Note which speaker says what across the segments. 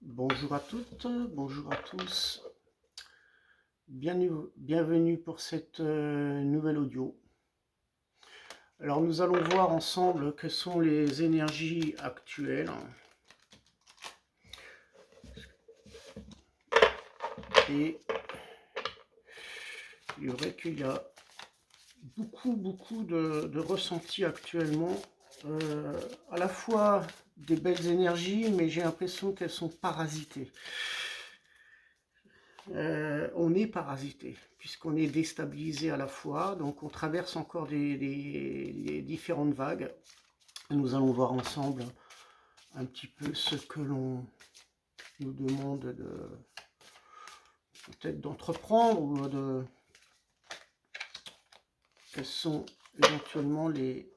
Speaker 1: Bonjour à toutes, bonjour à tous. Bienvenue pour cette nouvelle audio. Alors nous allons voir ensemble quelles sont les énergies actuelles. Et il est vrai qu'il y a beaucoup de ressentis actuellement. À la fois des belles énergies, mais j'ai l'impression qu'elles sont parasitées. On est parasité, puisqu'on est déstabilisé à la fois, donc on traverse encore des différentes vagues. Nous allons voir ensemble un petit peu ce que l'on nous demande peut-être d'entreprendre, ou quelles sont éventuellement les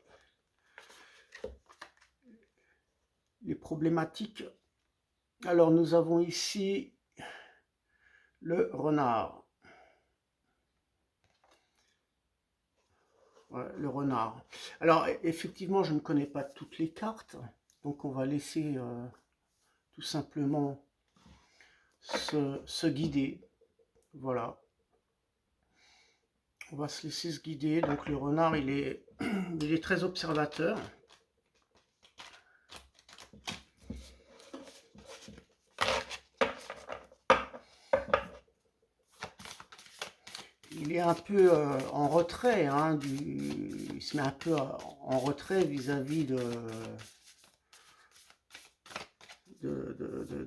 Speaker 1: problématiques. Alors nous avons ici le renard. Ouais, le renard. Alors effectivement, je ne connais pas toutes les cartes, donc on va laisser tout simplement se guider. Voilà. On va se laisser se guider. Donc le renard, il est très observateur. Il est un peu en retrait, hein, il se met un peu en retrait vis-à-vis de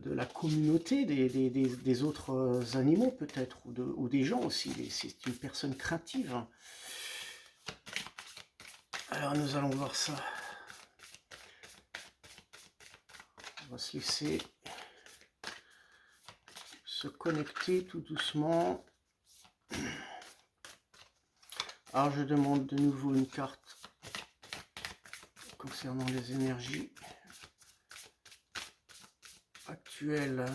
Speaker 1: la communauté, des autres animaux peut-être, ou des gens aussi. C'est une personne craintive. Alors nous allons voir ça. On va se laisser se connecter tout doucement. Alors je demande de nouveau une carte concernant les énergies actuelles.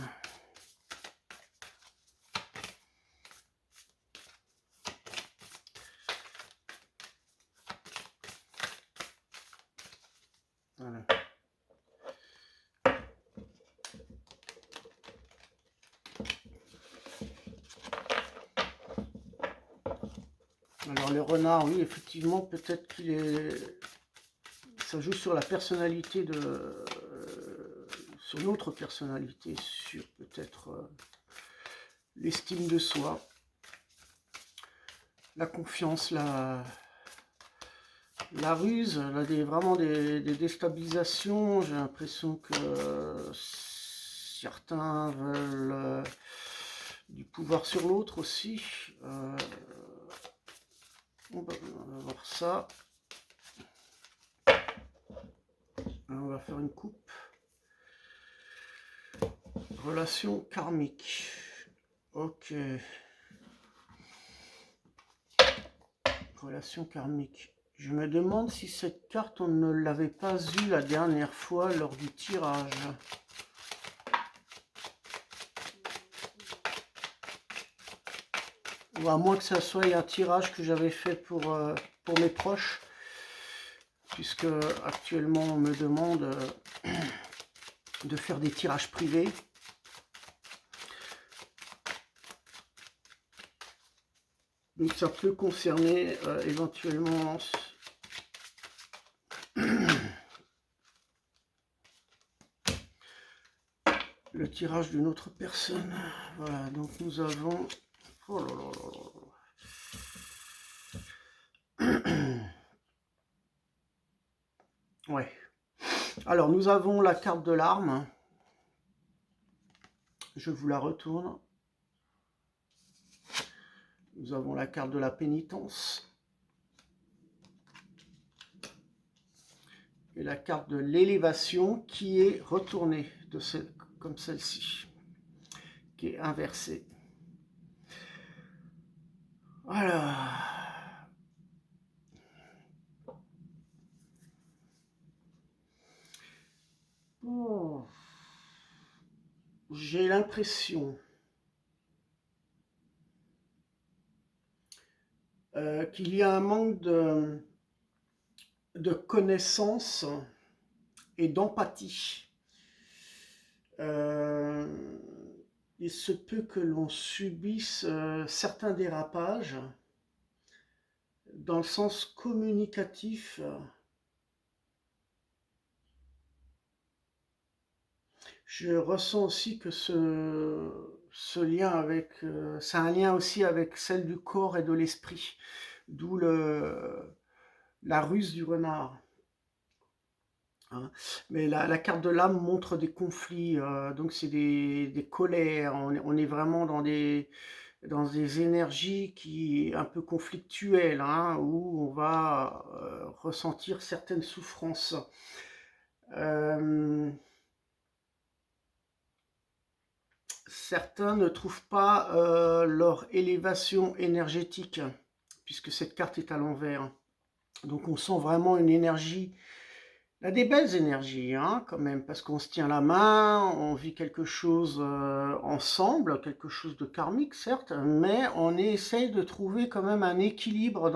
Speaker 1: Voilà. Alors le renard, oui, effectivement, peut-être qu'il est... Ça joue sur la personnalité sur notre personnalité, sur peut-être l'estime de soi, la confiance, la ruse, vraiment des déstabilisations. J'ai l'impression que certains veulent du pouvoir sur l'autre aussi. On va voir ça. On va faire une coupe. Relation karmique. Ok. Relation karmique. Je me demande si cette carte, on ne l'avait pas eue la dernière fois lors du tirage. Ou à moins que ça soit un tirage que j'avais fait pour mes proches. Puisque actuellement on me demande de faire des tirages privés. Donc ça peut concerner éventuellement le tirage d'une autre personne. Voilà, donc nous avons... Oh là là là là. Ouais. Alors nous avons la carte de l'arme. Je vous la retourne. Nous avons la carte de la pénitence. Et la carte de l'élévation qui est retournée comme celle-ci, qui est inversée. Alors, oh, j'ai l'impression qu'il y a un manque de connaissance et d'empathie il se peut que l'on subisse certains dérapages dans le sens communicatif. Je ressens aussi que ce lien avec, c'est un lien aussi avec celle du corps et de l'esprit, d'où la ruse du renard. Hein. Mais la carte de l'âme montre des conflits, donc c'est des colères, on est vraiment dans des énergies qui un peu conflictuelles, hein, où on va ressentir certaines souffrances. Euh, Certains ne trouvent pas leur élévation énergétique, puisque cette carte est à l'envers. Donc on sent vraiment une énergie, il y a des belles énergies hein, quand même, parce qu'on se tient la main, on vit quelque chose ensemble, quelque chose de karmique certes, mais on essaye de trouver quand même un équilibre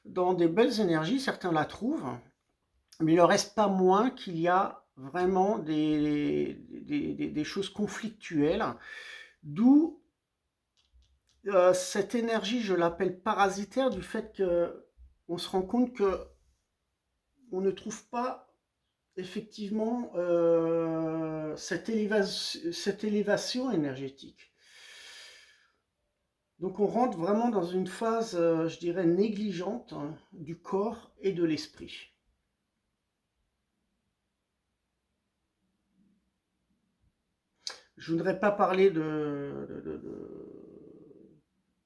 Speaker 1: dans des belles énergies, certains la trouvent, mais il ne reste pas moins qu'il y a vraiment des choses conflictuelles, d'où cette énergie, je l'appelle parasitaire, du fait qu'on se rend compte que on ne trouve pas effectivement cette élévation énergétique. Donc on rentre vraiment dans une phase, je dirais, négligente hein, du corps et de l'esprit. Je ne voudrais pas parler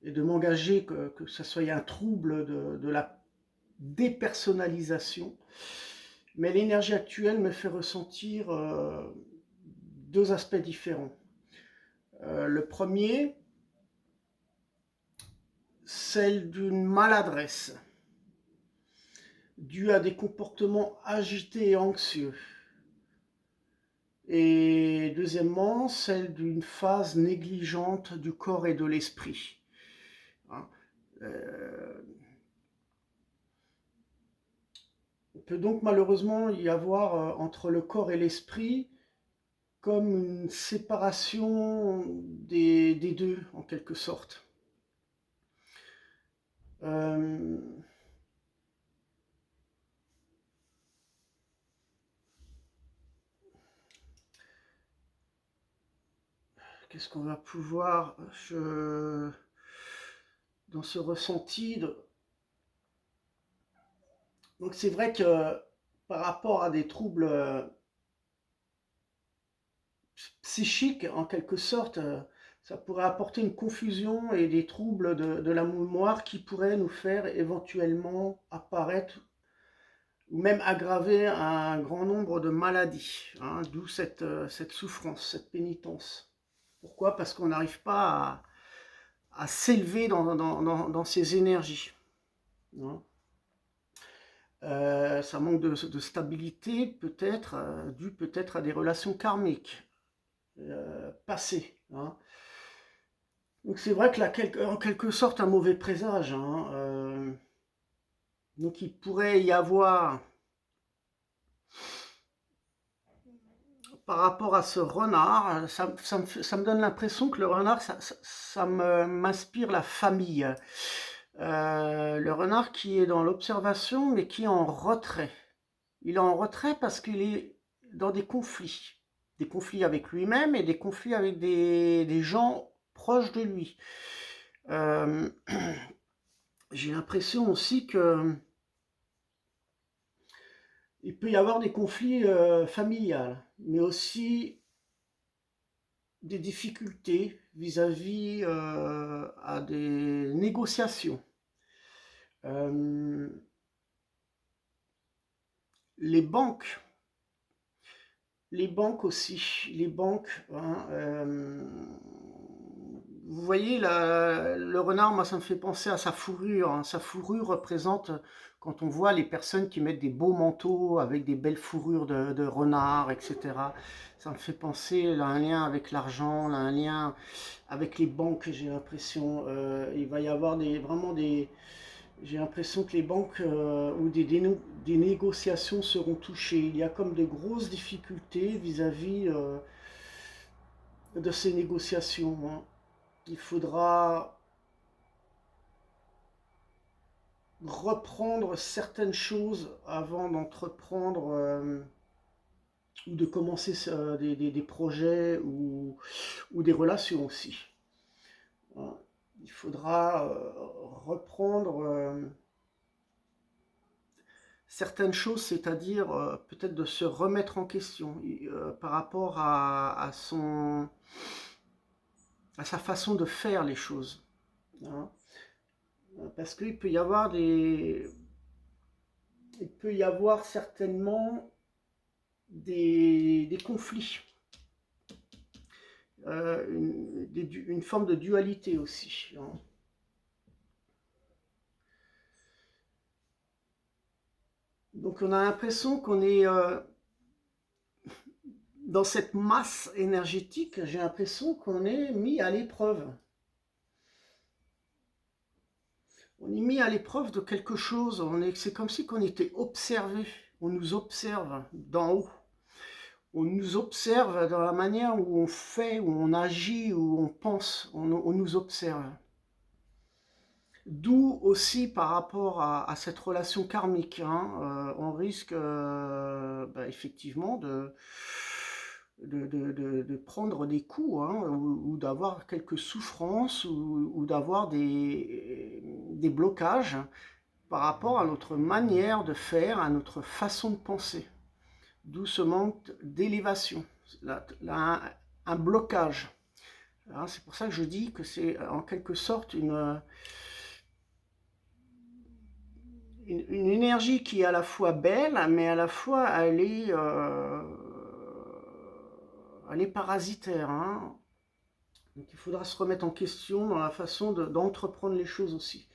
Speaker 1: et de m'engager que ça soit un trouble de la dépersonnalisation, mais l'énergie actuelle me fait ressentir deux aspects différents. Le premier, celle d'une maladresse due à des comportements agités et anxieux. Et deuxièmement, celle d'une phase négligente du corps et de l'esprit. Hein. Il peut donc malheureusement y avoir entre le corps et l'esprit comme une séparation des deux, en quelque sorte. Qu'est-ce qu'on va pouvoir, dans ce ressenti Donc c'est vrai que par rapport à des troubles psychiques, en quelque sorte, ça pourrait apporter une confusion et des troubles de la mémoire qui pourraient nous faire éventuellement apparaître ou même aggraver un grand nombre de maladies, hein, d'où cette souffrance, cette pénitence. Pourquoi? Parce qu'on n'arrive pas à s'élever dans ces énergies. Hein. Ça manque de stabilité, peut-être, dû peut-être à des relations karmiques passées. Hein. Donc c'est vrai que en quelque sorte un mauvais présage. Hein, donc il pourrait y avoir, par rapport à ce renard, ça me donne l'impression que le renard, ça m'inspire la famille. Le renard qui est dans l'observation, mais qui est en retrait. Il est en retrait parce qu'il est dans des conflits. Des conflits avec lui-même et des conflits avec des gens proches de lui. J'ai l'impression aussi que il peut y avoir des conflits familiales, mais aussi des difficultés vis-à-vis à des négociations. Les banques aussi, les banques, hein, vous voyez, le renard, moi, ça me fait penser à sa fourrure. Hein. Sa fourrure représente, quand on voit les personnes qui mettent des beaux manteaux avec des belles fourrures de renard, etc. Ça me fait penser à un lien avec l'argent, un lien avec les banques, j'ai l'impression. Il va y avoir vraiment des... J'ai l'impression que les banques ou des négociations seront touchées. Il y a comme de grosses difficultés vis-à-vis de ces négociations, hein. Il faudra reprendre certaines choses avant d'entreprendre ou de commencer des projets ou des relations aussi. Hein. Il faudra reprendre certaines choses, c'est-à-dire peut-être de se remettre en question par rapport à sa façon de faire les choses. Hein. Parce qu'il peut y avoir il peut y avoir certainement des conflits, une forme de dualité aussi. Hein. Donc on a l'impression qu'on est dans cette masse énergétique, j'ai l'impression qu'on est mis à l'épreuve. On est mis à l'épreuve de quelque chose, c'est comme si on était observé, on nous observe d'en haut. On nous observe dans la manière où on fait, où on agit, où on pense, on nous observe. D'où aussi par rapport à cette relation karmique, hein, on risque effectivement de prendre des coups, hein, ou d'avoir quelques souffrances ou d'avoir des blocages par rapport à notre manière de faire, à notre façon de penser. D'où ce manque d'élévation, un blocage. C'est pour ça que je dis que c'est en quelque sorte une énergie qui est à la fois belle, mais à la fois elle est parasitaire. Hein. Donc il faudra se remettre en question dans la façon d'entreprendre les choses aussi.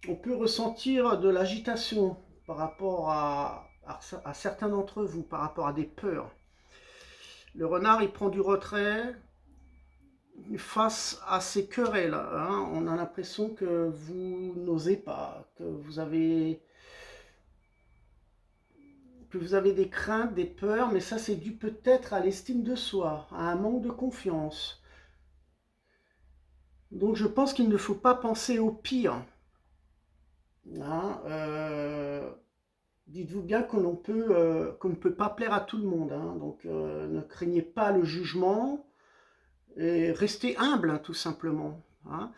Speaker 1: On peut ressentir de l'agitation par rapport à certains d'entre vous, par rapport à des peurs. Le renard, il prend du retrait face à ces querelles. Hein. On a l'impression que vous n'osez pas, que vous avez des craintes, des peurs, mais ça c'est dû peut-être à l'estime de soi, à un manque de confiance. Donc je pense qu'il ne faut pas penser au pire. Hein, dites-vous bien qu'on ne peut pas plaire à tout le monde. Hein, donc ne craignez pas le jugement et restez humble, hein, tout simplement. Hein,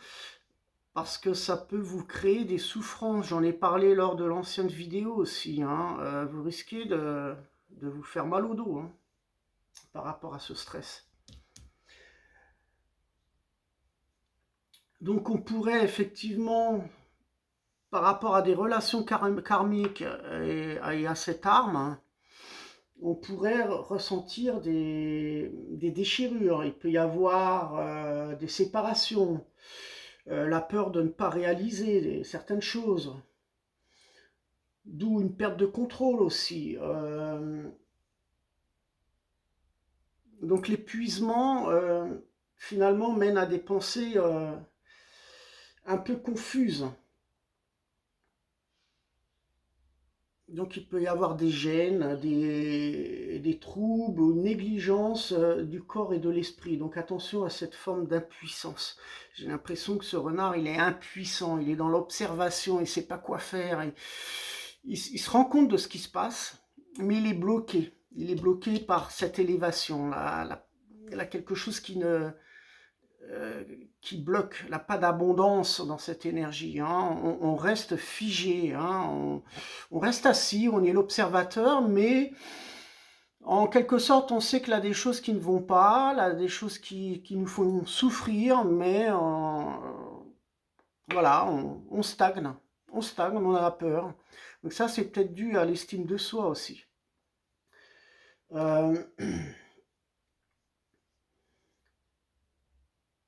Speaker 1: parce que ça peut vous créer des souffrances. J'en ai parlé lors de l'ancienne vidéo aussi. Hein, vous risquez de vous faire mal au dos, hein, par rapport à ce stress. Donc on pourrait effectivement, par rapport à des relations karmiques et à cette arme, hein, on pourrait ressentir des déchirures. Il peut y avoir des séparations, la peur de ne pas réaliser certaines choses, d'où une perte de contrôle aussi. Donc l'épuisement, finalement, mène à des pensées un peu confuses. Donc il peut y avoir des gènes, des troubles ou négligences du corps et de l'esprit. Donc attention à cette forme d'impuissance. J'ai l'impression que ce renard, il est impuissant, il est dans l'observation, il ne sait pas quoi faire. Il se rend compte de ce qui se passe, mais il est bloqué. Il est bloqué par cette élévation. Il a quelque chose qui bloque, il n'a pas d'abondance dans cette énergie. Hein. On reste figé, hein. On reste assis, on est l'observateur, mais en quelque sorte, on sait qu'il y a des choses qui ne vont pas, là, des choses qui nous font souffrir, mais voilà, on stagne. On stagne, on a peur. Donc ça, c'est peut-être dû à l'estime de soi aussi.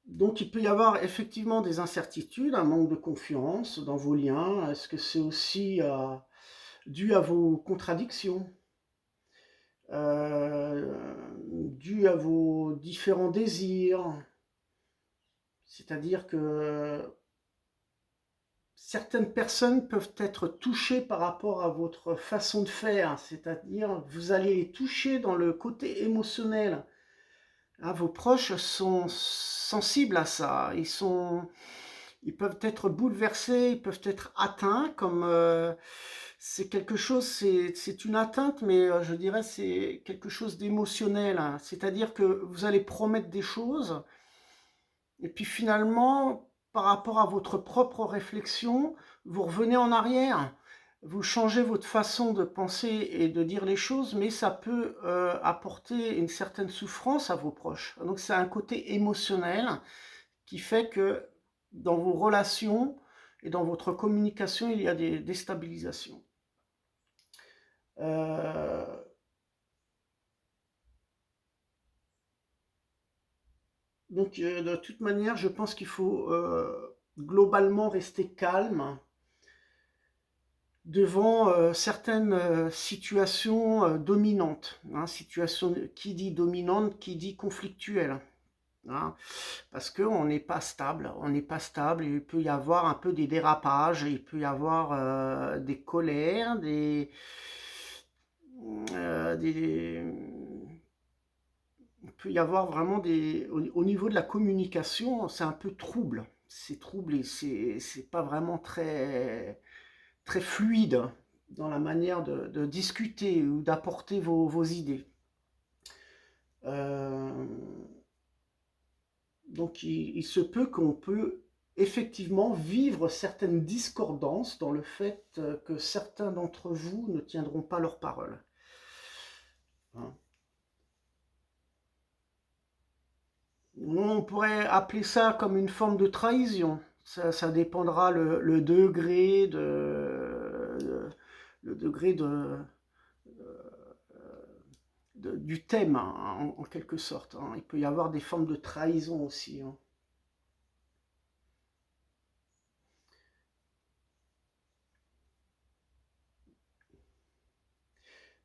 Speaker 1: Donc il peut y avoir effectivement des incertitudes, un manque de confiance dans vos liens. Est-ce que c'est aussi dû à vos contradictions, dû à vos différents désirs? C'est-à-dire que certaines personnes peuvent être touchées par rapport à votre façon de faire, c'est-à-dire vous allez les toucher dans le côté émotionnel. Ah, vos proches sont sensibles à ça, ils peuvent être bouleversés, ils peuvent être atteints comme, c'est quelque chose, c'est une atteinte, mais je dirais c'est quelque chose d'émotionnel, hein. C'est-à-dire que vous allez promettre des choses et puis finalement, par rapport à votre propre réflexion, vous revenez en arrière. Vous changez votre façon de penser et de dire les choses, mais ça peut apporter une certaine souffrance à vos proches. Donc c'est un côté émotionnel qui fait que dans vos relations et dans votre communication, il y a des déstabilisations. Euh, de toute manière, je pense qu'il faut globalement rester calme devant certaines situations dominantes. Hein, situation, qui dit dominante, qui dit conflictuelle. Hein, parce qu'on n'est pas stable, il peut y avoir un peu des dérapages, il peut y avoir des colères, des, il peut y avoir vraiment au niveau de la communication, c'est un peu trouble, c'est trouble et c'est pas vraiment très fluide dans la manière de discuter ou d'apporter vos idées. Euh, donc il se peut qu'on peut effectivement vivre certaines discordances dans le fait que certains d'entre vous ne tiendront pas leur parole. Hein. On pourrait appeler ça comme une forme de trahison. Ça dépendra le degré le degré du thème, hein, en quelque sorte. Hein. Il peut y avoir des formes de trahison aussi. Hein.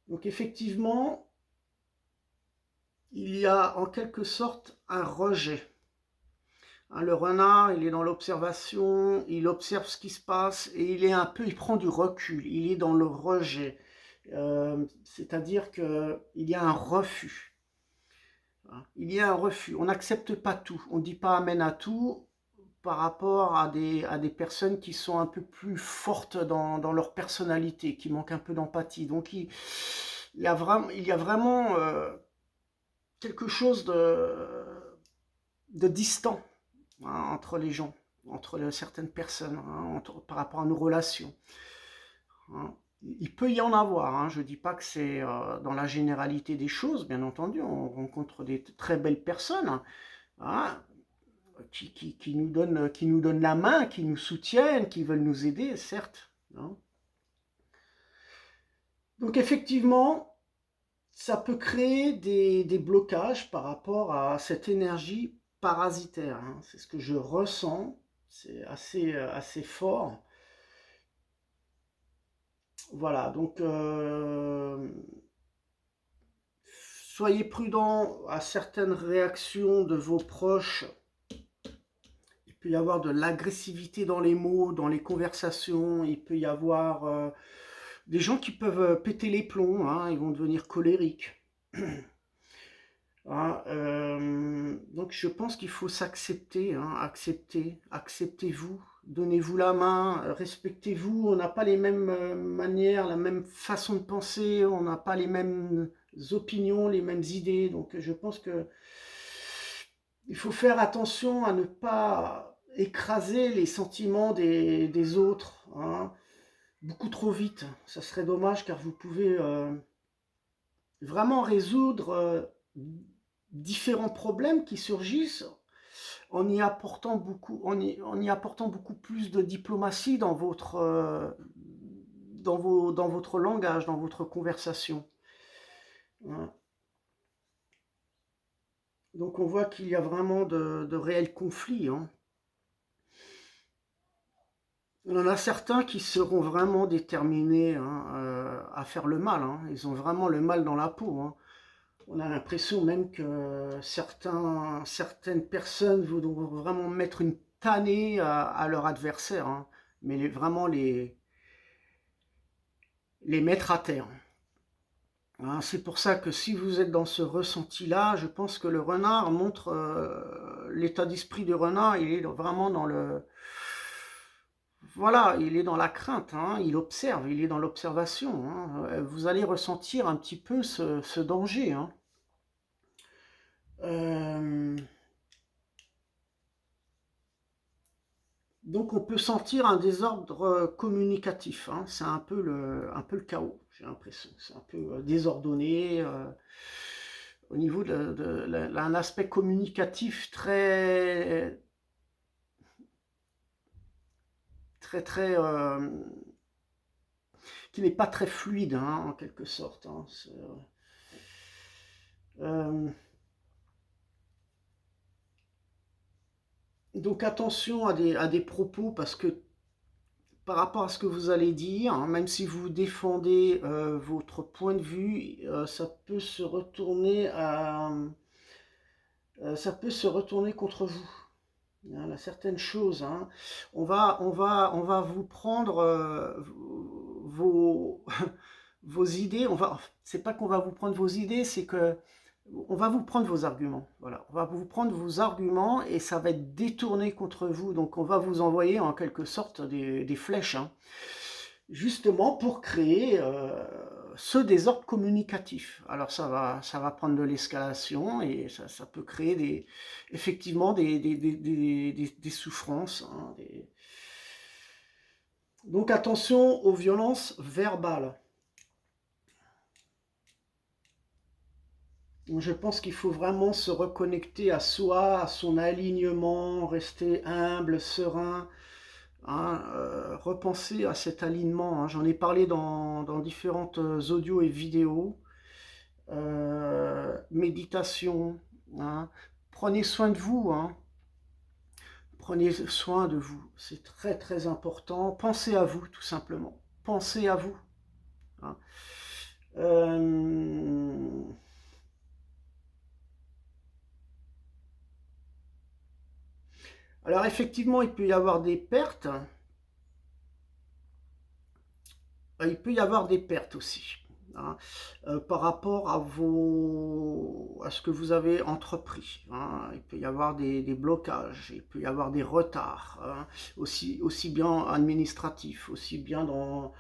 Speaker 1: Donc effectivement, il y a en quelque sorte un rejet. Hein, le renard, il est dans l'observation, il observe ce qui se passe et il prend du recul, il est dans le rejet. C'est-à-dire qu'il y a un refus. Hein. Il y a un refus. On n'accepte pas tout. On ne dit pas amen à tout par rapport à des personnes qui sont un peu plus fortes dans leur personnalité, qui manquent un peu d'empathie. Donc il y a vraiment quelque chose de distant, hein, entre les gens, entre certaines personnes, hein, par rapport à nos relations. Hein. Il peut y en avoir, hein. Je ne dis pas que c'est dans la généralité des choses, bien entendu, on rencontre des très belles personnes, hein, qui nous donnent la main, qui nous soutiennent, qui veulent nous aider, certes. Hein. Donc effectivement, ça peut créer des blocages par rapport à cette énergie parasitaire. Hein. C'est ce que je ressens, c'est assez fort. Voilà, donc soyez prudents à certaines réactions de vos proches. Il peut y avoir de l'agressivité dans les mots, dans les conversations. Il peut y avoir des gens qui peuvent péter les plombs, hein, ils vont devenir colériques. Hein, donc je pense qu'il faut s'accepter, hein, acceptez-vous, donnez-vous la main, respectez-vous. On n'a pas les mêmes manières, la même façon de penser, on n'a pas les mêmes opinions, les mêmes idées. Donc je pense que il faut faire attention à ne pas écraser les sentiments des autres, hein, beaucoup trop vite. Ça serait dommage car vous pouvez vraiment résoudre différents problèmes qui surgissent en y apportant en y apportant beaucoup plus de diplomatie dans dans votre langage, dans votre conversation. Hein. Donc on voit qu'il y a vraiment de réels conflits. Hein. Il y en a certains qui seront vraiment déterminés, hein, à faire le mal. Hein. Ils ont vraiment le mal dans la peau. Hein. On a l'impression même que certaines personnes voudront vraiment mettre une tannée à leur adversaire. Hein. mais vraiment les mettre à terre. Hein, c'est pour ça que si vous êtes dans ce ressenti-là, je pense que le renard montre l'état d'esprit du renard, il est vraiment dans le... Voilà, il est dans la crainte, hein, il observe, il est dans l'observation. Hein. Vous allez ressentir un petit peu ce danger. Hein. Donc on peut sentir un désordre communicatif. Hein. C'est un peu le chaos, j'ai l'impression. C'est un peu désordonné. Au niveau d'un aspect communicatif très, très, très, qui n'est pas très fluide, hein, en quelque sorte. Hein. Donc attention à des propos, parce que par rapport à ce que vous allez dire, hein, même si vous défendez votre point de vue, ça peut se retourner contre vous. Il y a certaines choses. Hein. On va vous prendre vos, vos idées. C'est pas qu'on va vous prendre vos idées, c'est que on va vous prendre vos arguments. Voilà, on va vous prendre vos arguments et ça va être détourné contre vous. Donc on va vous envoyer en quelque sorte des flèches, hein, justement pour créer ce désordre communicatif. Alors ça va prendre de l'escalation et ça peut créer effectivement des souffrances. Hein, Donc attention aux violences verbales. Je pense qu'il faut vraiment se reconnecter à soi, à son alignement, rester humble, serein, hein, repenser à cet alignement. Hein. J'en ai parlé dans différentes audios et vidéos. Méditation. Hein. Prenez soin de vous. Hein. Prenez soin de vous. C'est très très important. Pensez à vous, tout simplement. Pensez à vous. Hein. Alors effectivement, il peut y avoir des pertes. Il peut y avoir des pertes aussi. Hein, par rapport à ce que vous avez entrepris. Hein. Il peut y avoir des blocages, il peut y avoir des retards, hein, aussi bien administratifs, aussi bien dans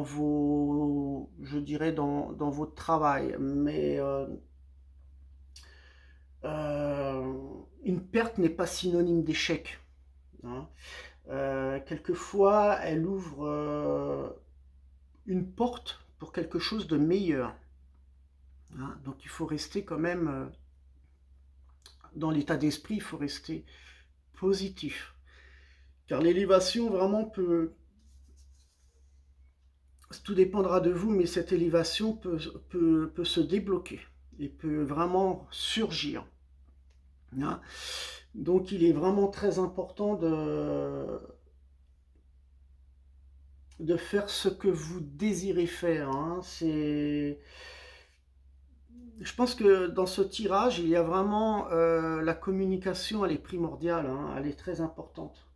Speaker 1: vos, je dirais, dans votre travail. Mais une perte n'est pas synonyme d'échec. Hein. Quelquefois, elle ouvre une porte pour quelque chose de meilleur. Hein. Donc il faut rester quand même dans l'état d'esprit, il faut rester positif. Car l'élévation vraiment tout dépendra de vous, mais cette élévation peut se débloquer et peut vraiment surgir. Hein. Donc il est vraiment très important de faire ce que vous désirez faire. Hein. Je pense que dans ce tirage, il y a vraiment la communication, elle est primordiale, hein, elle est très importante.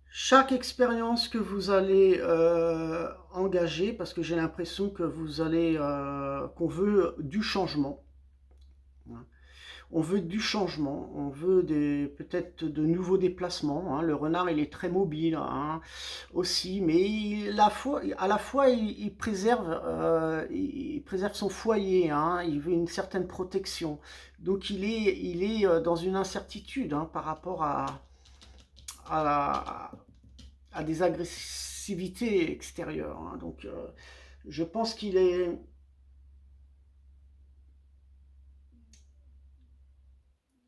Speaker 1: Chaque expérience que vous allez engager, parce que j'ai l'impression que qu'on veut du changement. Hein. On veut du changement, on veut peut-être de nouveaux déplacements. Hein. Le renard, il est très mobile, hein, aussi, mais à la fois, il préserve son foyer. Hein. Il veut une certaine protection. Donc, il est dans une incertitude, hein, par rapport à des agressivités extérieures. Hein. Donc, je pense qu'il est...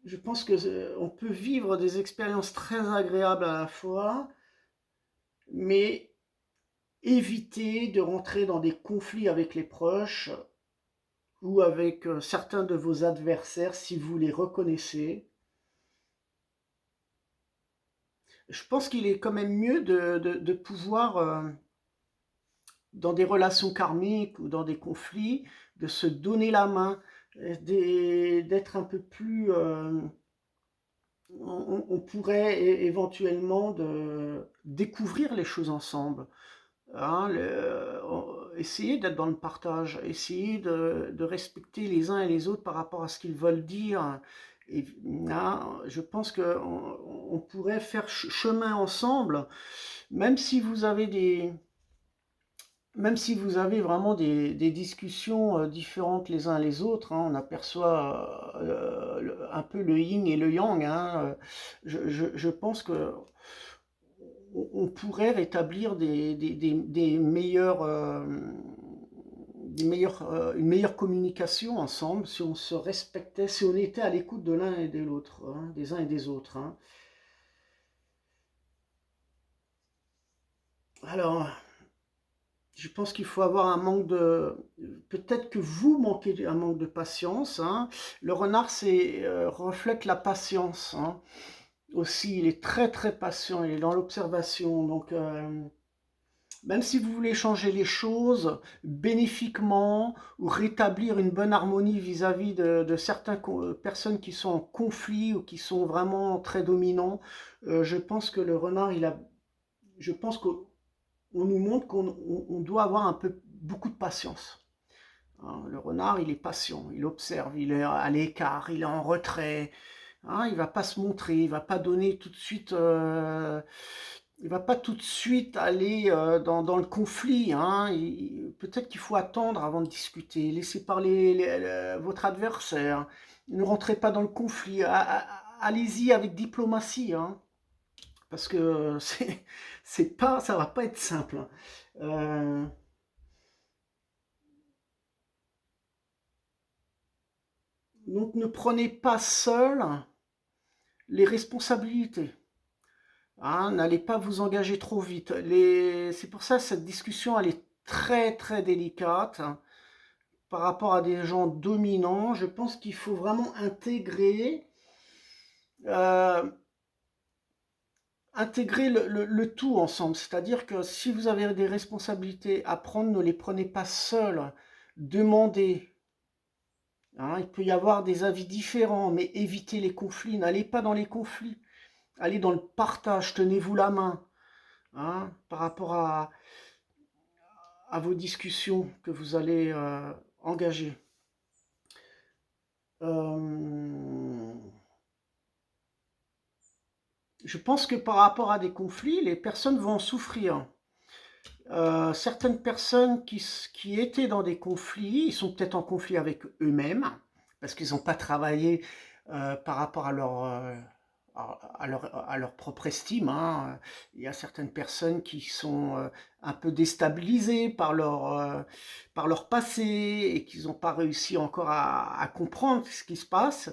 Speaker 1: Je pense que on peut vivre des expériences très agréables à la fois, mais éviter de rentrer dans des conflits avec les proches ou avec certains de vos adversaires si vous les reconnaissez. Je pense qu'il est quand même mieux de pouvoir, dans des relations karmiques ou dans des conflits, de se donner la main, d'être un peu plus on pourrait éventuellement découvrir les choses ensemble. Hein, essayer d'être dans le partage, essayer de respecter les uns et les autres par rapport à ce qu'ils veulent dire. Et là, je pense qu'on pourrait faire chemin ensemble, même si vous avez même si vous avez vraiment des discussions différentes les uns les autres. Hein, on aperçoit un peu le yin et le yang. Hein, je pense que on pourrait rétablir des meilleurs, une meilleure communication ensemble si on se respectait, si on était à l'écoute de l'un et de l'autre, hein, des uns et des autres. Hein. Alors, je pense qu'il faut avoir un manque de... Peut-être que vous manquez un manque de patience. Hein. Le renard, reflète la patience. Hein. Aussi, il est très très patient, il est dans l'observation. Donc, même si vous voulez changer les choses bénéfiquement ou rétablir une bonne harmonie vis-à-vis de certaines personnes qui sont en conflit ou qui sont vraiment très dominants, je pense que le renard, je pense qu'on nous montre qu'on doit avoir un peu beaucoup de patience. Hein, le renard, il est patient, il observe, il est à l'écart, il est en retrait. Hein, il va pas se montrer, il va pas donner tout de suite, il va pas tout de suite aller dans le conflit. Hein. Peut-être qu'il faut attendre avant de discuter, laisser parler votre adversaire. Ne rentrez pas dans le conflit. Allez-y avec diplomatie, hein, parce que c'est pas, ça va pas être simple. Hein. Donc ne prenez pas seul les responsabilités. Hein, n'allez pas vous engager trop vite. C'est pour ça que cette discussion, elle est très très délicate, hein, par rapport à des gens dominants. Je pense qu'il faut vraiment euh, intégrer le tout ensemble. C'est-à-dire que si vous avez des responsabilités à prendre, ne les prenez pas seuls. Demandez. Hein, il peut y avoir des avis différents, mais évitez les conflits. N'allez pas dans les conflits. Allez dans le partage. Tenez-vous la main. Hein, par rapport à vos discussions que vous allez engager. Je pense que par rapport à des conflits, les personnes vont en souffrir. Certaines personnes qui étaient dans des conflits, ils sont peut-être en conflit avec eux-mêmes, parce qu'ils n'ont pas travaillé par rapport à leur propre estime. Hein. Il y a certaines personnes qui sont un peu déstabilisées par leur passé et qui n'ont pas réussi encore à comprendre ce qui se passe.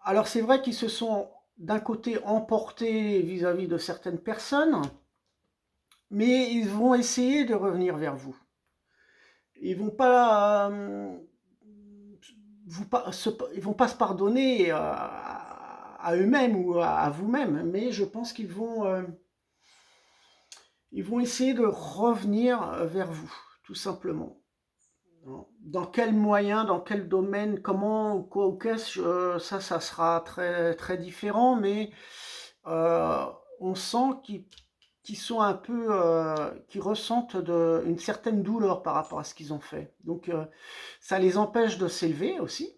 Speaker 1: Alors c'est vrai qu'ils se sont d'un côté emportés vis-à-vis de certaines personnes, mais ils vont essayer de revenir vers vous. Ils vont pas, ils vont pas se pardonner à eux-mêmes ou à vous-même, mais je pense ils vont essayer de revenir vers vous, tout simplement. Dans quel moyen, dans quel domaine, comment, quoi ou qu'est-ce, ça sera très, très différent, mais euh, on sent qu'ils sont un peu, qu'ils ressentent une certaine douleur par rapport à ce qu'ils ont fait. Donc, ça les empêche de s'élever aussi.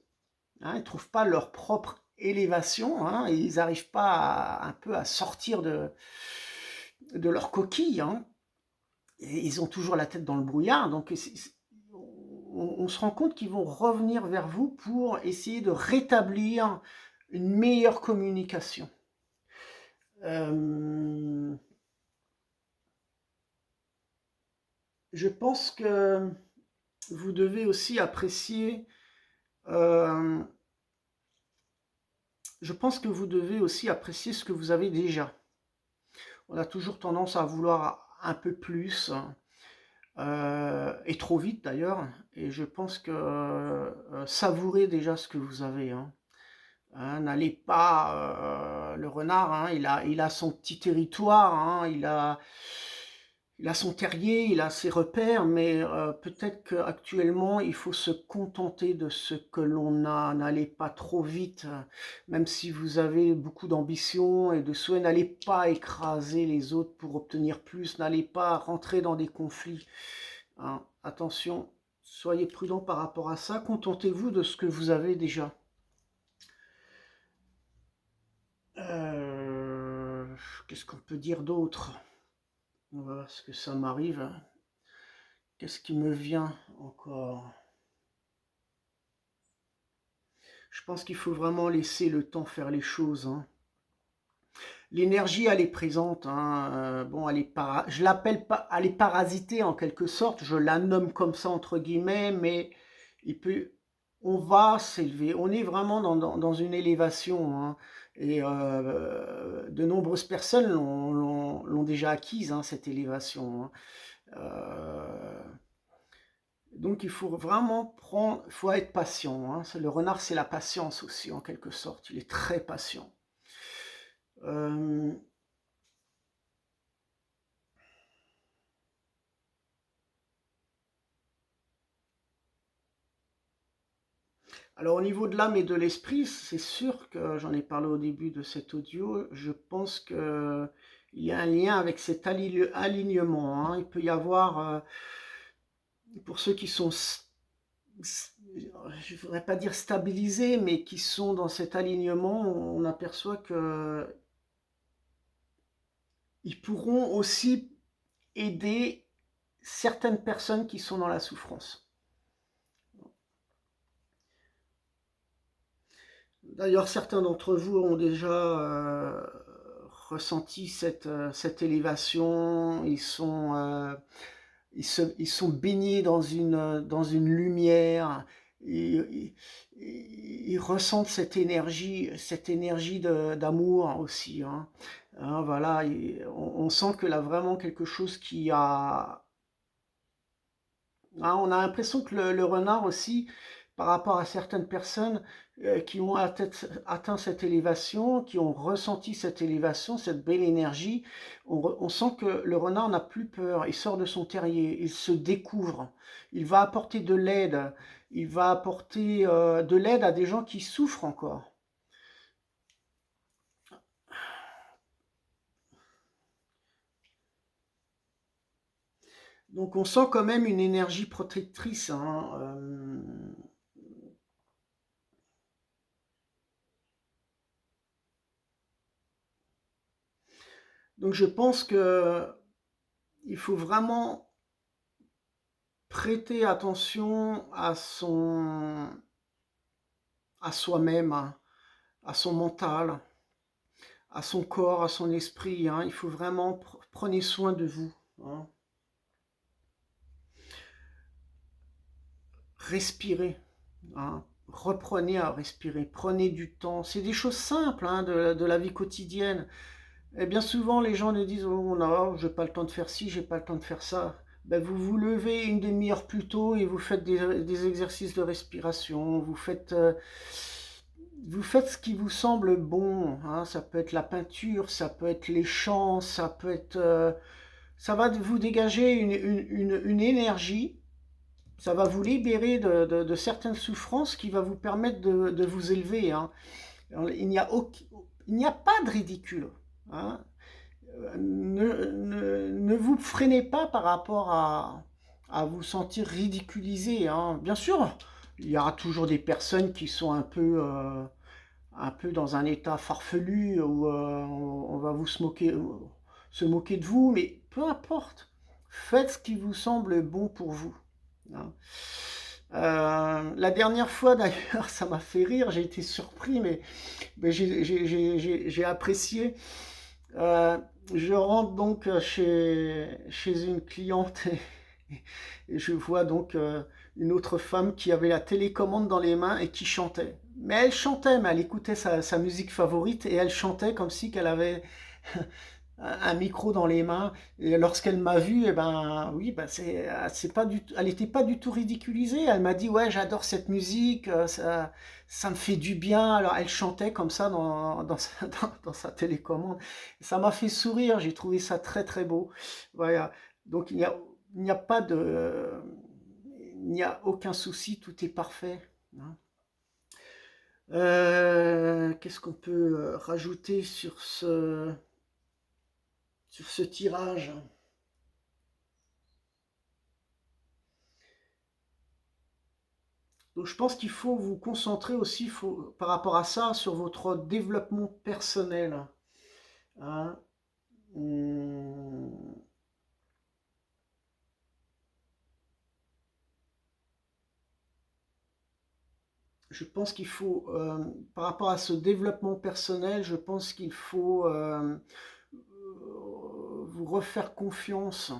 Speaker 1: Hein, ils ne trouvent pas leur propre élévation. Hein, et ils n'arrivent pas un peu à sortir de leur coquille. Hein, et ils ont toujours la tête dans le brouillard. Donc, on se rend compte qu'ils vont revenir vers vous pour essayer de rétablir une meilleure communication. Je pense que vous devez aussi apprécier, je pense que vous devez aussi apprécier ce que vous avez déjà. On a toujours tendance à vouloir un peu plus, et trop vite d'ailleurs, et je pense que savourez déjà ce que vous avez. Hein. Hein, n'allez pas, le renard, hein, il a son petit territoire, hein, il a son terrier, il a ses repères, mais peut-être qu'actuellement, il faut se contenter de ce que l'on a. N'allez pas trop vite, même si vous avez beaucoup d'ambition et de souhaits, n'allez pas écraser les autres pour obtenir plus, n'allez pas rentrer dans des conflits, hein. Attention, soyez prudent par rapport à ça, contentez-vous de ce que vous avez déjà. Euh, Qu'est-ce qu'on peut dire d'autre? On va voir ce que ça m'arrive. Qu'est-ce qui me vient encore? Je pense qu'il faut vraiment laisser le temps faire les choses, hein. L'énergie, elle est présente, hein. Bon, je l'appelle pas, elle est parasitée en quelque sorte. Je la nomme comme ça entre guillemets, mais il peut, on va s'élever. On est vraiment dans une élévation, hein. Et de nombreuses personnes l'ont déjà acquise, hein, cette élévation, hein. Euh, Donc il faut vraiment prendre, il faut être patient, hein. Le renard, c'est la patience aussi, en quelque sorte. Il est très patient. Euh, alors au niveau de l'âme et de l'esprit, c'est sûr que j'en ai parlé au début de cet audio, je pense que il y a un lien avec cet alignement, hein. Il peut y avoir, pour ceux qui sont, je ne voudrais pas dire stabilisés, mais qui sont dans cet alignement, on aperçoit que ils pourront aussi aider certaines personnes qui sont dans la souffrance. D'ailleurs, certains d'entre vous ont déjà ressenti cette élévation, ils sont baignés dans une lumière, ils ressentent cette énergie d'amour aussi, hein. Hein, voilà, on sent que là vraiment quelque chose qui a... Hein, on a l'impression que le renard aussi, par rapport à certaines personnes qui ont atteint cette élévation, qui ont ressenti cette élévation, cette belle énergie, on sent que le renard n'a plus peur, il sort de son terrier, il se découvre, il va apporter de l'aide, il va apporter de l'aide à des gens qui souffrent encore. Donc on sent quand même une énergie protectrice, hein. Donc je pense que il faut vraiment prêter attention à soi-même, à son mental, à son corps, à son esprit, hein. Il faut vraiment prenez soin de vous, hein. Respirez, hein. Reprenez à respirer, prenez du temps. C'est des choses simples, hein, de la vie quotidienne. Et bien souvent, les gens nous disent, oh non, j'ai pas le temps de faire ci, j'ai pas le temps de faire ça. Ben, vous vous levez une demi-heure plus tôt et vous faites des exercices de respiration, vous faites ce qui vous semble bon, hein. Ça peut être la peinture, ça peut être les chants, ça peut être... ça va vous dégager une énergie, ça va vous libérer de certaines souffrances qui va vous permettre de vous élever, hein. Il n'y a pas de ridicule, hein. Ne vous freinez pas par rapport à vous sentir ridiculisé, hein. Bien sûr, il y aura toujours des personnes qui sont un peu dans un état farfelu où on va se moquer de vous, mais peu importe. Faites ce qui vous semble bon pour vous, hein. La dernière fois d'ailleurs, ça m'a fait rire, j'ai été surpris, mais j'ai apprécié. Euh, je rentre donc chez une cliente et je vois donc une autre femme qui avait la télécommande dans les mains et qui chantait. Mais elle chantait, mais elle écoutait sa musique favorite et elle chantait comme si qu'elle avait un micro dans les mains. Et lorsqu'elle m'a vu, eh ben oui, ben c'est pas elle n'était pas du tout ridiculisée. Elle m'a dit ouais, j'adore cette musique, ça me fait du bien. Alors elle chantait comme ça dans sa télécommande. Ça m'a fait sourire. J'ai trouvé ça très très beau. Voilà. Donc il n'y a pas de... il n'y a aucun souci, tout est parfait, hein. Qu'est-ce qu'on peut rajouter sur ce tirage? Donc je pense qu'il faut vous concentrer aussi par rapport à ça sur votre développement personnel, hein. Hum, Je pense qu'il faut, par rapport à ce développement personnel, je pense qu'il faut vous refaire confiance.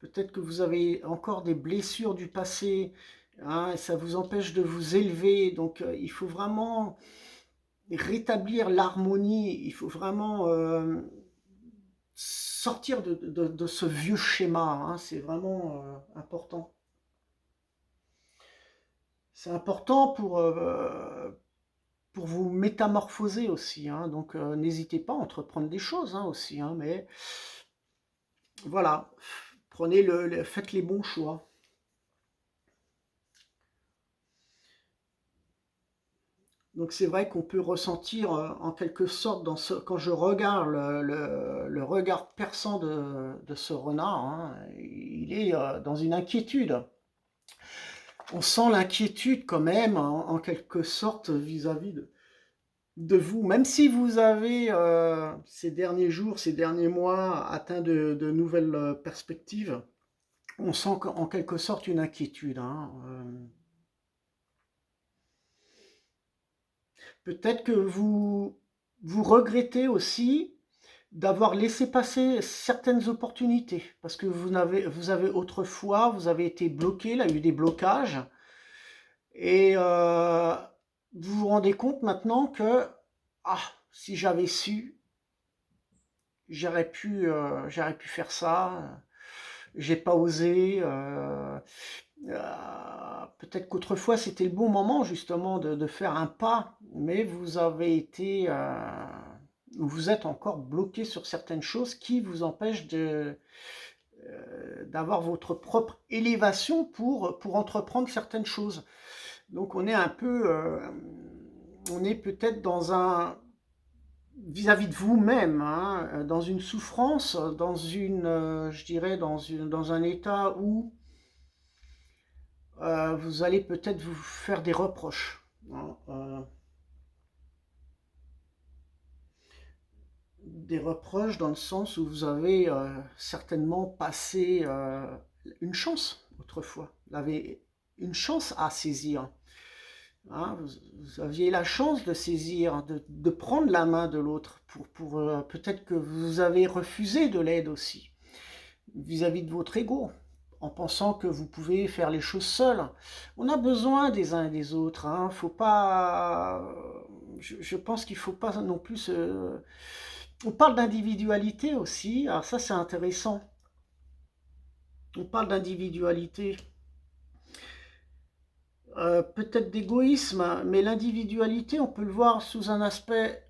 Speaker 1: Peut-être que vous avez encore des blessures du passé, hein, et ça vous empêche de vous élever. Donc il faut vraiment rétablir l'harmonie. Il faut vraiment sortir de ce vieux schéma, hein. C'est vraiment important. C'est important pour vous métamorphoser aussi, hein. Donc n'hésitez pas à entreprendre des choses, hein, aussi, hein, mais voilà, faites les bons choix. Donc c'est vrai qu'on peut ressentir en quelque sorte quand je regarde le regard perçant de ce renard, hein, il est dans une inquiétude. On sent l'inquiétude quand même en quelque sorte vis-à-vis de vous, même si vous avez ces derniers jours, ces derniers mois atteint de nouvelles perspectives, on sent en quelque sorte une inquiétude, hein. Peut-être que vous regrettez aussi d'avoir laissé passer certaines opportunités, parce que vous avez autrefois, vous avez été bloqué, il y a eu des blocages, et vous vous rendez compte maintenant que, ah, si j'avais su, j'aurais pu faire ça, j'ai pas osé. Peut-être qu'autrefois c'était le bon moment justement de faire un pas, mais vous avez été, vous êtes encore bloqué sur certaines choses qui vous empêchent d'avoir votre propre élévation pour entreprendre certaines choses. Donc on est un peu, on est peut-être dans un, vis-à-vis de vous-même, hein, dans une souffrance, je dirais, dans un état où vous allez peut-être vous faire des reproches, hein, des reproches dans le sens où vous avez certainement passé une chance autrefois. Vous avez une chance à saisir, hein. Vous aviez la chance de saisir, de prendre la main de l'autre. Peut-être que vous avez refusé de l'aide aussi, vis-à-vis de votre ego, en pensant que vous pouvez faire les choses seul. On a besoin des uns et des autres, hein. Faut pas, je pense qu'il faut pas non plus on parle d'individualité aussi, alors ça c'est intéressant. On parle d'individualité, peut-être d'égoïsme, mais l'individualité, on peut le voir sous un aspect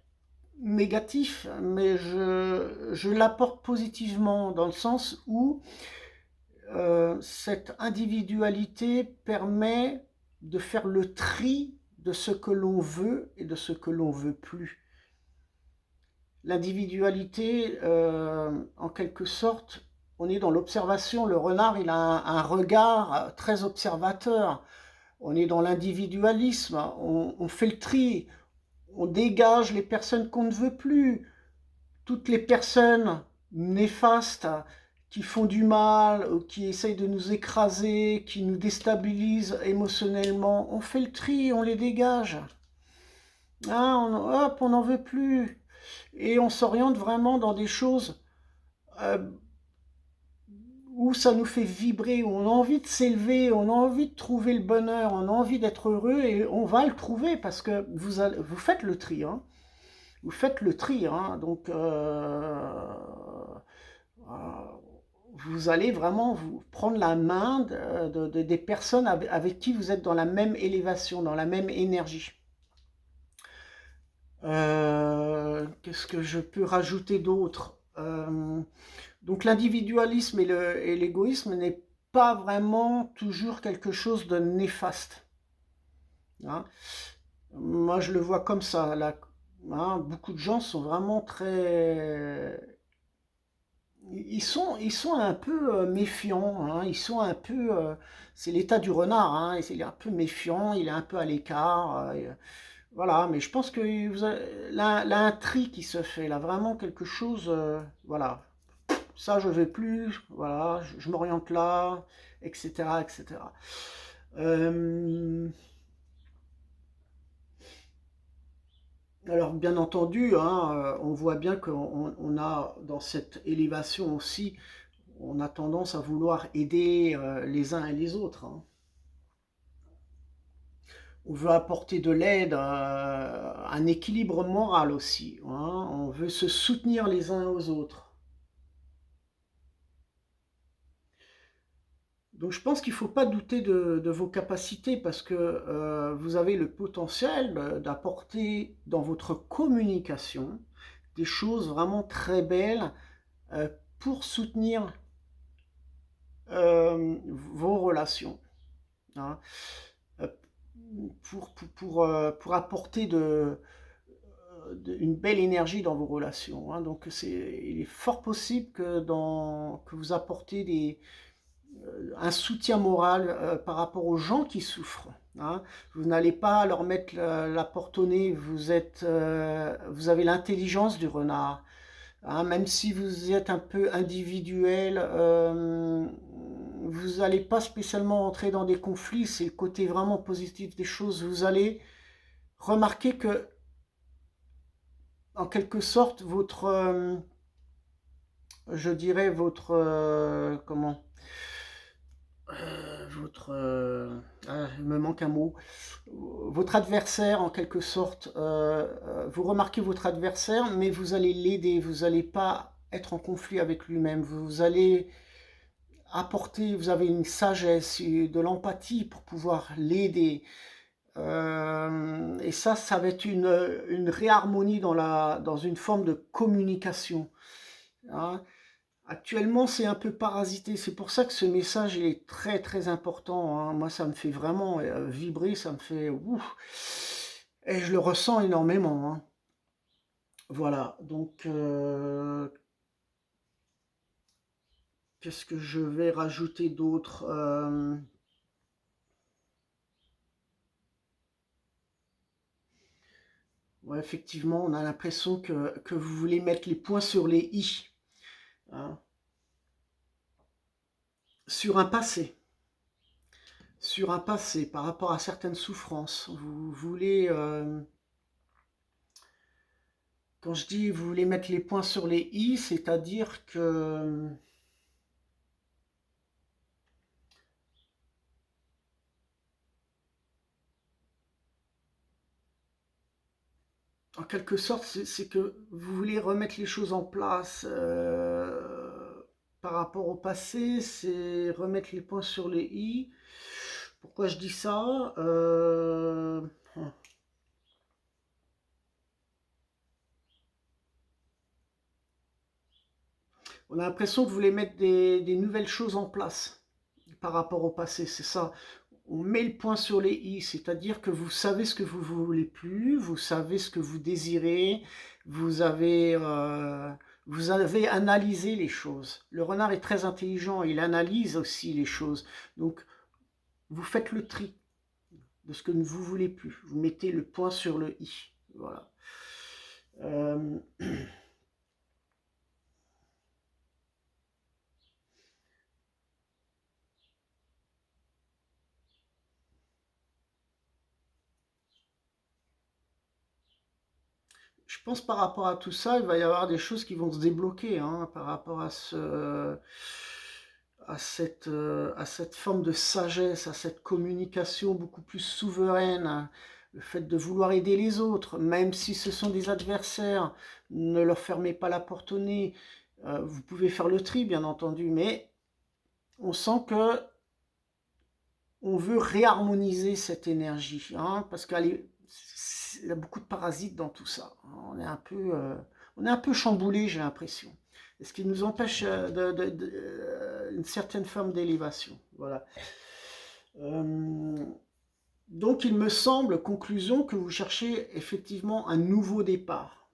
Speaker 1: négatif, mais je l'apporte positivement dans le sens où cette individualité permet de faire le tri de ce que l'on veut et de ce que l'on veut plus. L'individualité, en quelque sorte, on est dans l'observation. Le renard, il a un regard très observateur. On est dans l'individualisme. On fait le tri. On dégage les personnes qu'on ne veut plus. Toutes les personnes néfastes qui font du mal, ou qui essayent de nous écraser, qui nous déstabilisent émotionnellement, on fait le tri, on les dégage. Ah, hop, on n'en veut plus. Et on s'oriente vraiment dans des choses euh, où ça nous fait vibrer, où on a envie de s'élever, on a envie de trouver le bonheur, on a envie d'être heureux, et on va le trouver parce que vous faites le tri, hein. Vous faites le tri, hein. Donc vous allez vraiment vous prendre la main des personnes avec qui vous êtes dans la même élévation, dans la même énergie. Qu'est-ce que je peux rajouter d'autre? Donc l'individualisme et l'égoïsme n'est pas vraiment toujours quelque chose de néfaste. Hein. Moi, je le vois comme ça. Là, hein, beaucoup de gens sont vraiment très... ils sont un peu méfiants. Hein, ils sont un peu... c'est l'état du renard. Hein, il est un peu méfiant, il est un peu à l'écart. Voilà, mais je pense que là, un tri qui se fait, là, vraiment quelque chose... voilà, ça je vais plus, voilà, je m'oriente là, etc. etc. Euh, alors bien entendu, hein, on voit bien qu'on a dans cette élévation aussi, on a tendance à vouloir aider les uns et les autres. Hein. On veut apporter de l'aide, un équilibre moral aussi. Hein. On veut se soutenir les uns aux autres. Donc je pense qu'il ne faut pas douter de vos capacités parce que vous avez le potentiel d'apporter dans votre communication des choses vraiment très belles euh, pour soutenir vos relations, hein, euh, pour apporter une belle énergie dans vos relations. Hein. Donc il est fort possible que vous apportez un soutien moral par rapport aux gens qui souffrent. Hein. Vous n'allez pas leur mettre la porte au nez, vous avez l'intelligence du renard. Hein. Même si vous êtes un peu individuel, vous n'allez pas spécialement entrer dans des conflits, c'est le côté vraiment positif des choses. Vous allez remarquer que, en quelque sorte, je dirais comment il me manque un mot, votre adversaire en quelque sorte, vous remarquez votre adversaire, mais vous allez l'aider, vous n'allez pas être en conflit avec lui-même, vous allez apporter, vous avez une sagesse, de l'empathie pour pouvoir l'aider. Et ça va être une réharmonie dans une forme de communication. Hein. Actuellement, c'est un peu parasité. C'est pour ça que ce message il est très très important. Hein. Moi, ça me fait vraiment vibrer, ça me fait ouf. Et je le ressens énormément. Hein. Voilà. Donc, qu'est-ce que je vais rajouter d'autre ouais, effectivement, on a l'impression que vous voulez mettre les points sur les i. Hein. Sur un passé. Sur un passé par rapport à certaines souffrances. Vous voulez, quand je dis vous voulez mettre les points sur les i, c'est-à-dire que, en quelque sorte, c'est que vous voulez remettre les choses en place par rapport au passé, c'est remettre les points sur les i. Pourquoi je dis ça On a l'impression que vous voulez mettre des nouvelles choses en place par rapport au passé, c'est ça. On met le point sur les i, c'est-à-dire que vous savez ce que vous ne voulez plus, vous savez ce que vous désirez, vous avez, euh, vous avez analysé les choses. Le renard est très intelligent, il analyse aussi les choses. Donc, vous faites le tri de ce que vous ne voulez plus. Vous mettez le point sur le i. Voilà. Euh, je pense par rapport à tout ça, il va y avoir des choses qui vont se débloquer hein, par rapport à cette forme de sagesse, à cette communication beaucoup plus souveraine, hein. Le fait de vouloir aider les autres, même si ce sont des adversaires, ne leur fermez pas la porte au nez. Vous pouvez faire le tri, bien entendu, mais on sent que on veut réharmoniser cette énergie, hein, parce qu'il y a beaucoup de parasites dans tout ça. On est un peu chamboulé, j'ai l'impression. ce qui nous empêche une certaine forme d'élévation. Voilà. Donc il me semble, conclusion, que vous cherchez effectivement un nouveau départ.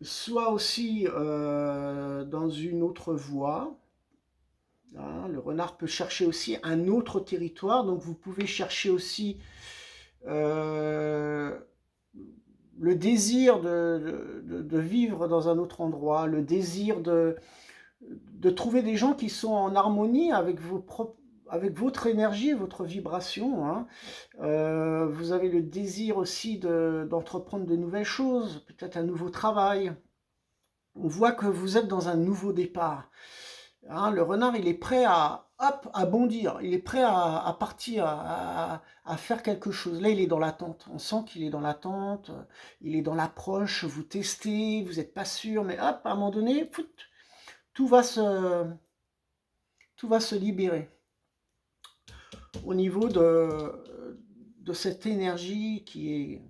Speaker 1: Soit aussi dans une autre voie. Hein, le renard peut chercher aussi un autre territoire, donc vous pouvez chercher aussi le désir de vivre dans un autre endroit, le désir de trouver des gens qui sont en harmonie avec avec votre énergie, votre vibration. Hein. Vous avez le désir aussi d'entreprendre de nouvelles choses, peut-être un nouveau travail. On voit que vous êtes dans un nouveau départ. Hein, le renard, il est prêt à, hop, à bondir, il est prêt à partir, à faire quelque chose. Là, il est dans l'attente. On sent qu'il est dans l'attente, il est dans l'approche, vous testez, vous n'êtes pas sûr, mais hop, à un moment donné, tout va se libérer. Au niveau de cette énergie qui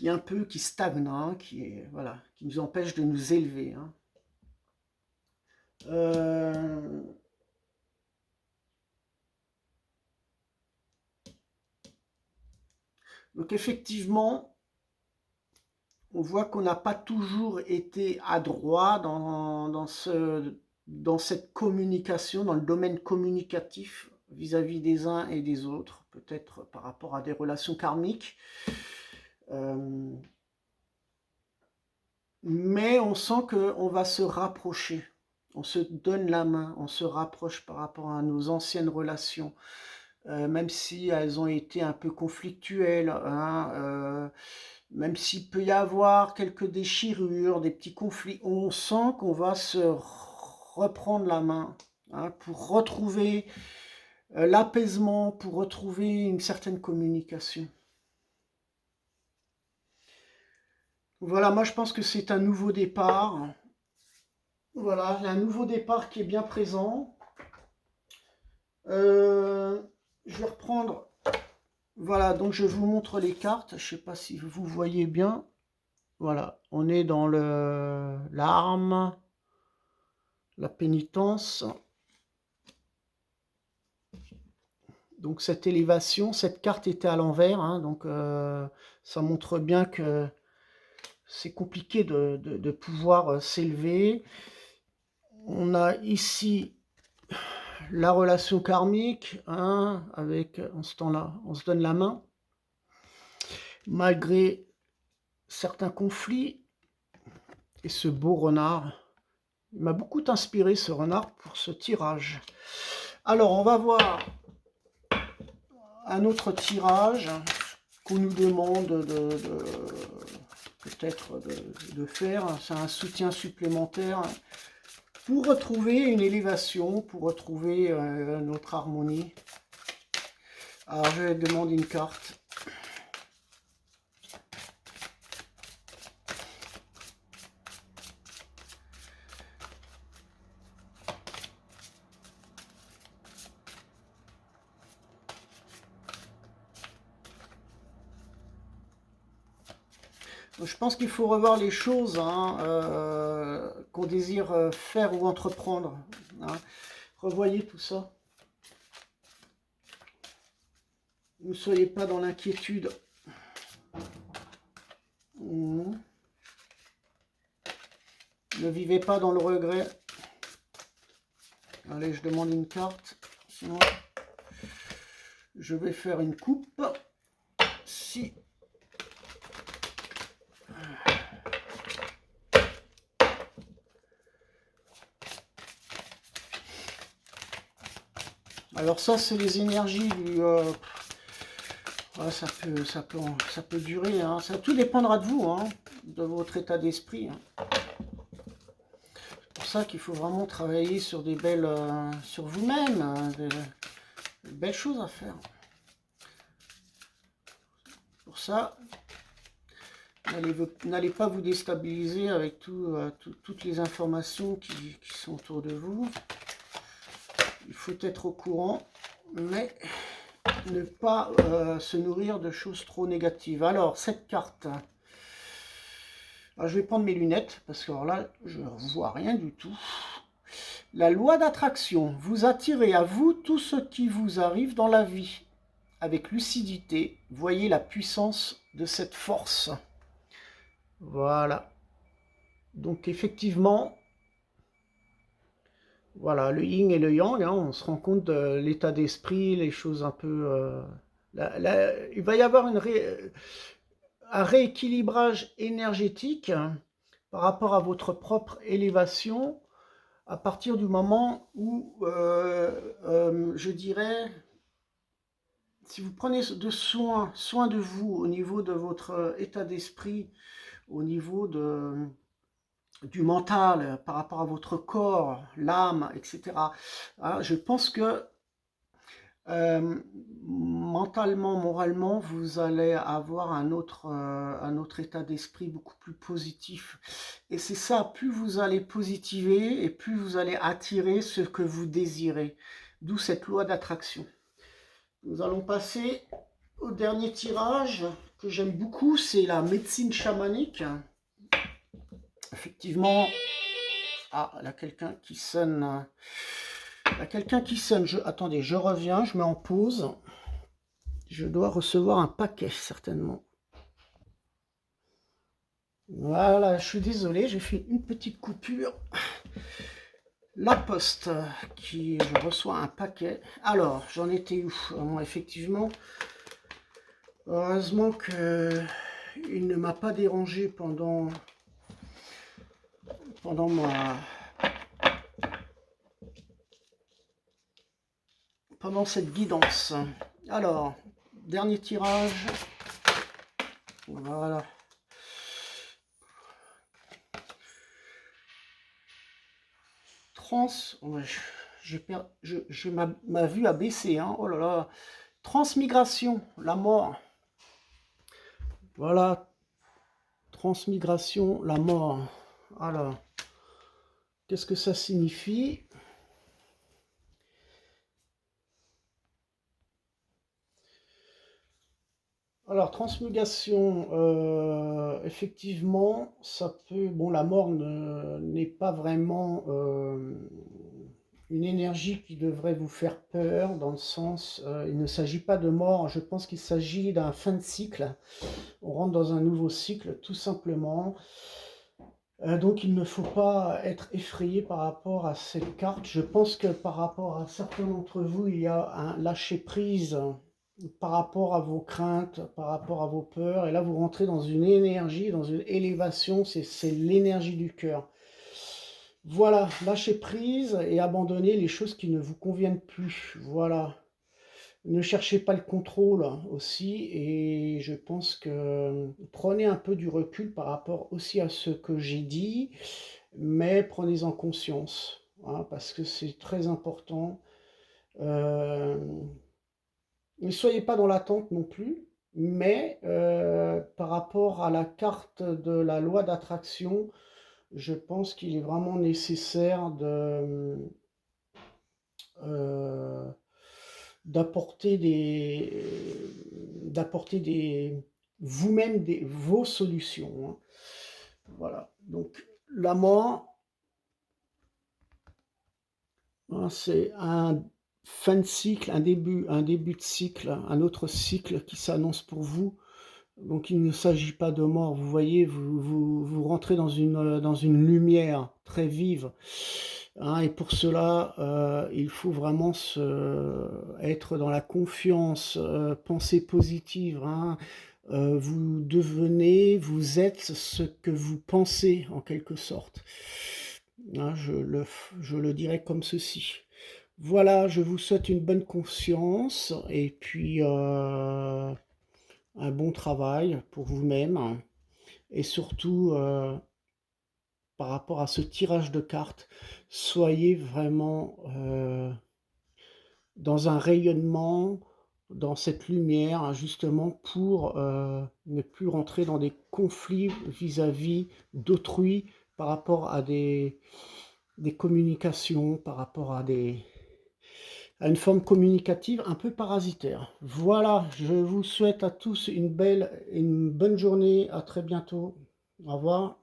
Speaker 1: est un peu, qui stagne, hein, voilà, qui nous empêche de nous élever. Hein. Donc effectivement, on voit qu'on n'a pas toujours été adroit dans cette communication, dans le domaine communicatif vis-à-vis des uns et des autres, peut-être par rapport à des relations karmiques. Mais on sent qu'on va se rapprocher, on se donne la main, on se rapproche par rapport à nos anciennes relations, même si elles ont été un peu conflictuelles, hein, même s'il peut y avoir quelques déchirures, des petits conflits, on sent qu'on va se reprendre la main, hein, pour retrouver l'apaisement, pour retrouver une certaine communication. Voilà, moi je pense que c'est un nouveau départ. Voilà, un nouveau départ qui est bien présent. Je vais reprendre. Voilà, donc je vous montre les cartes. Je ne sais pas si vous voyez bien. Voilà, on est dans l'arme, la pénitence. Donc cette élévation, cette carte était à l'envers, hein, donc ça montre bien que c'est compliqué de pouvoir s'élever. On a ici la relation karmique, hein, avec, en ce temps-là, on se donne la main, malgré certains conflits. Et ce beau renard, il m'a beaucoup inspiré, ce renard, pour ce tirage. Alors, on va voir un autre tirage qu'on nous demande peut-être de faire. C'est un soutien supplémentaire pour retrouver une élévation, pour retrouver notre harmonie. Alors, je vais demander une carte. Je pense qu'il faut revoir les choses, hein, qu'on désire faire ou entreprendre. Hein. Revoyez tout ça. Ne soyez pas dans l'inquiétude. Ne vivez pas dans le regret. Allez, je demande une carte. Sinon, je vais faire une coupe. Si... Alors ça, c'est les énergies du... Ouais, ça peut durer. Hein. Ça, tout dépendra de vous, hein, de votre état d'esprit. Hein. C'est pour ça qu'il faut vraiment travailler sur des belles... sur vous-même. Hein, des belles choses à faire. Pour ça, n'allez pas vous déstabiliser avec toutes les informations qui sont autour de vous. Il faut être au courant, mais ne pas se nourrir de choses trop négatives. Alors, cette carte, Alors, je vais prendre mes lunettes, parce que alors là, je ne vois rien du tout. La loi d'attraction, vous attirez à vous tout ce qui vous arrive dans la vie. Avec lucidité, voyez la puissance de cette force. Voilà. Donc effectivement, voilà, le yin et le yang, hein, on se rend compte de l'état d'esprit, les choses un peu... il va y avoir un rééquilibrage énergétique, hein, par rapport à votre propre élévation, à partir du moment où, je dirais, si vous prenez soin de vous au niveau de votre état d'esprit, au niveau du mental, par rapport à votre corps, l'âme, etc., hein, je pense que mentalement, moralement, vous allez avoir un autre état d'esprit beaucoup plus positif. Et c'est ça, plus vous allez positiver et plus vous allez attirer ce que vous désirez. D'où cette loi d'attraction. Nous allons passer au dernier tirage que j'aime beaucoup, c'est la médecine chamanique. Effectivement, ah, là quelqu'un qui sonne. Attendez, je reviens, je mets en pause. Je dois recevoir un paquet, certainement. Voilà, je suis désolé, j'ai fait une petite coupure. La poste, je reçois un paquet. Alors, j'en étais où? Effectivement, heureusement qu'il ne m'a pas dérangé pendant cette guidance. Alors, dernier tirage. Voilà. Ma vue a baissé, hein. Oh là là. Transmigration, la mort. Voilà. Transmigration, la mort. Alors, qu'est-ce que ça signifie? Alors, transmigration, effectivement, ça peut... Bon, la mort n'est pas vraiment une énergie qui devrait vous faire peur, dans le sens, il ne s'agit pas de mort, je pense qu'il s'agit d'un fin de cycle. On rentre dans un nouveau cycle, tout simplement. Donc, il ne faut pas être effrayé par rapport à cette carte. Je pense que par rapport à certains d'entre vous, il y a un lâcher-prise par rapport à vos craintes, par rapport à vos peurs. Et là, vous rentrez dans une énergie, dans une élévation, c'est l'énergie du cœur. Voilà, lâcher prise et abandonner les choses qui ne vous conviennent plus. Voilà. Ne cherchez pas le contrôle aussi, et je pense que prenez un peu du recul par rapport aussi à ce que j'ai dit, mais prenez-en conscience, hein, parce que c'est très important. Ne soyez pas dans l'attente non plus, mais par rapport à la carte de la loi d'attraction, je pense qu'il est vraiment nécessaire euh, d'apporter vous-même vos solutions, hein. Voilà. Donc la mort, hein, c'est un fin de cycle, un début de cycle, un autre cycle qui s'annonce pour vous. Donc il ne s'agit pas de mort, vous voyez, vous rentrez dans une lumière très vive, hein, et pour cela, il faut vraiment être dans la confiance, pensée positive, hein. Vous êtes ce que vous pensez en quelque sorte, hein, je le dirais comme ceci. Voilà, je vous souhaite une bonne conscience et puis un bon travail pour vous-même, et surtout par rapport à ce tirage de cartes, soyez vraiment dans un rayonnement, dans cette lumière, hein, justement pour ne plus rentrer dans des conflits vis-à-vis d'autrui par rapport à des communications, par rapport à une forme communicative un peu parasitaire. Voilà, je vous souhaite à tous une bonne journée, à très bientôt. Au revoir.